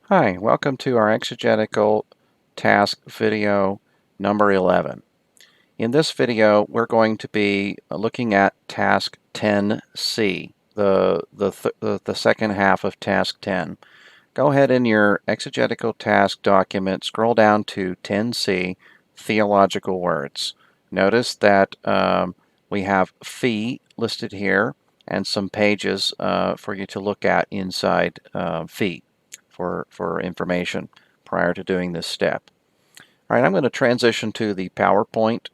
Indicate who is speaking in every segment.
Speaker 1: Hi, welcome to our Exegetical Task video number 11. In this video, we're going to be looking at Task 10C, the second half of Task 10. Go ahead in your Exegetical Task document, scroll down to 10C, Theological Words. Notice that we have fee listed here and some pages for you to look at inside fee for information prior to doing this step. All right, I'm going to transition to the PowerPoint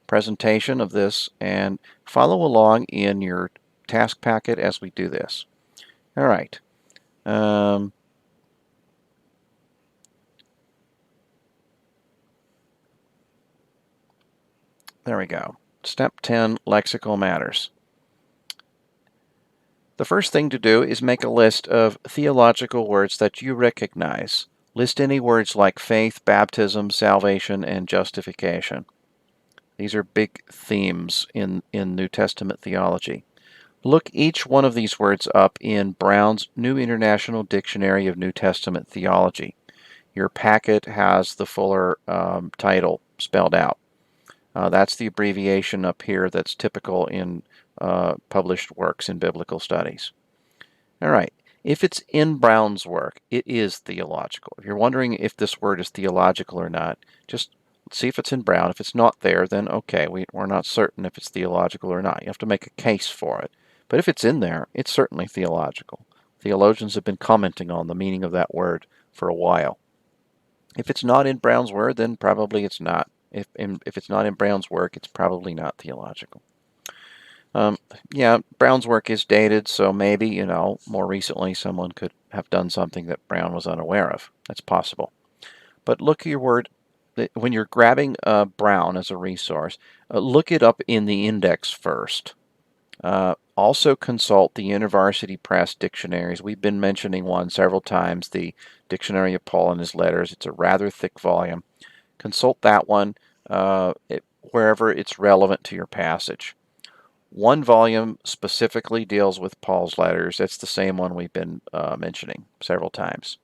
Speaker 1: presentation of this and follow along in your task packet as we do this. All right. There we go. Step 10, lexical matters. The first thing to do is make a list of theological words that you recognize. List any words like faith, baptism, salvation, and justification. These are big themes in New Testament theology. Look each one of these words up in Brown's New International Dictionary of New Testament Theology. Your packet has the fuller title spelled out. That's the abbreviation up here that's typical in published works in biblical studies. All right. If it's in Brown's work, it is theological. If you're wondering if this word is theological or not, just see if it's in Brown. If it's not there, then okay, we're not certain if it's theological or not. You have to make a case for it. But if it's in there, it's certainly theological. Theologians have been commenting on the meaning of that word for a while. If it's not in Brown's word, then probably it's not. If it's not in Brown's work, it's probably not theological. Yeah, Brown's work is dated, so maybe, more recently someone could have done something that Brown was unaware of. That's possible. But look at your word, when you're grabbing Brown as a resource, look it up in the index first. Also consult the University Press dictionaries. We've been mentioning one several times, the Dictionary of Paul and His Letters. It's a rather thick volume. Consult that one wherever it's relevant to your passage. One volume specifically deals with Paul's letters. That's the same one we've been mentioning several times.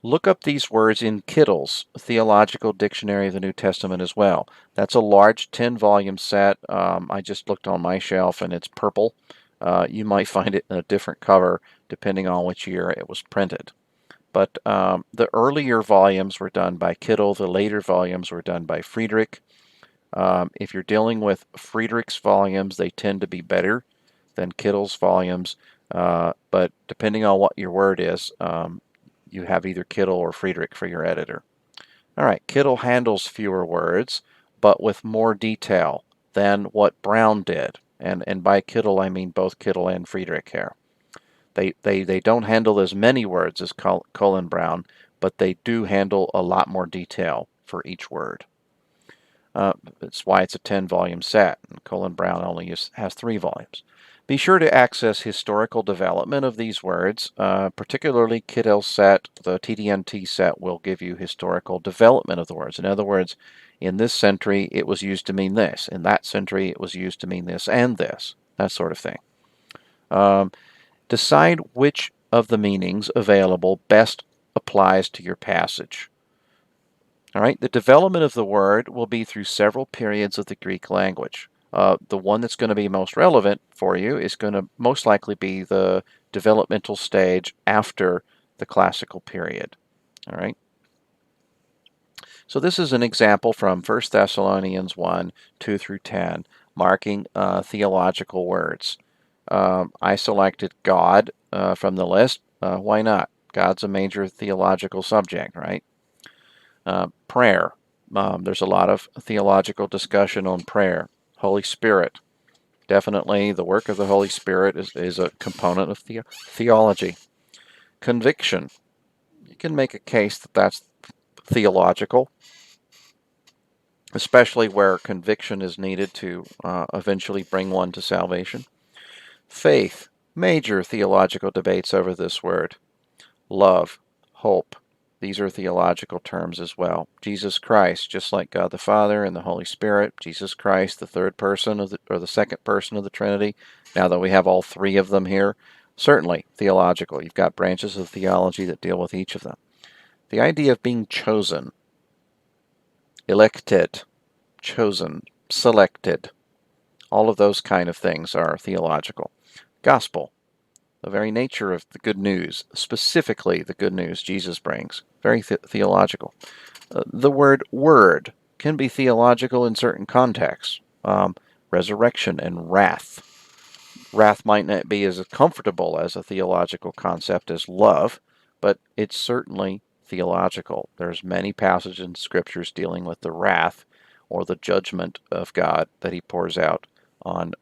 Speaker 1: Look up these words in Kittle's Theological Dictionary of the New Testament as well. That's a large 10-volume set. I just looked on my shelf and it's purple. You might find it in a different cover depending on which year it was printed. But the earlier volumes were done by Kittle. The later volumes were done by Friedrich. If you're dealing with Friedrich's volumes, they tend to be better than Kittle's volumes, but depending on what your word is, you have either Kittle or Friedrich for your editor. All right, Kittle handles fewer words, but with more detail than what Brown did. And by Kittle, I mean both Kittle and Friedrich here. They don't handle as many words as Cullen Brown, but they do handle a lot more detail for each word. That's why it's a 10-volume set, and Cullen Brown only has 3 volumes. Be sure to access historical development of these words, particularly Kittle's set. The TDNT set will give you historical development of the words. In other words, in this century it was used to mean this. In that century it was used to mean this and this. That sort of thing. Decide which of the meanings available best applies to your passage. All right, the development of the word will be through several periods of the Greek language. The one that's going to be most relevant for you is going to most likely be the developmental stage after the classical period. All right. So this is an example from 1 Thessalonians 1, 2 through 10, marking theological words. I selected God from the list. Why not? God's a major theological subject, right? Prayer. There's a lot of theological discussion on prayer. Holy Spirit. Definitely the work of the Holy Spirit is a component of theology. Conviction. You can make a case that that's theological, especially where conviction is needed to eventually bring one to salvation. Faith. Major theological debates over this word. Love. Hope. These are theological terms as well. Jesus Christ, just like God the Father and the Holy Spirit. Jesus Christ, the third person or the second person of the Trinity. Now that we have all 3 of them here, Certainly theological. You've got branches of theology that deal with each of them. The idea of being chosen, elected, chosen, selected, all of those kind of things are theological. Gospel, the very nature of the good news, specifically the good news Jesus brings, very theological. The word can be theological in certain contexts. Resurrection and wrath. Wrath might not be as comfortable as a theological concept as love, but it's certainly theological. There's many passages in scriptures dealing with the wrath or the judgment of God that he pours out on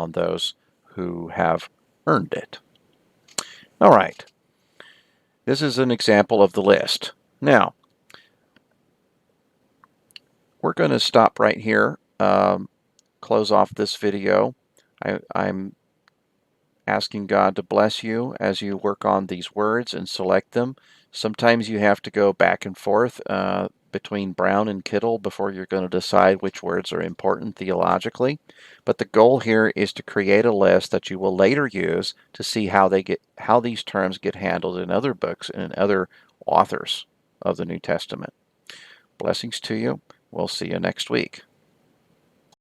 Speaker 1: those who have earned it. All right. This is an example of the list. Now, we're going to stop right here, close off this video. I'm asking God to bless you as you work on these words and select them. Sometimes you have to go back and forth between Brown and Kittle before you're going to decide which words are important theologically. But the goal here is to create a list that you will later use to see how these terms get handled in other books and in other authors of the New Testament. Blessings to you. We'll see you next week.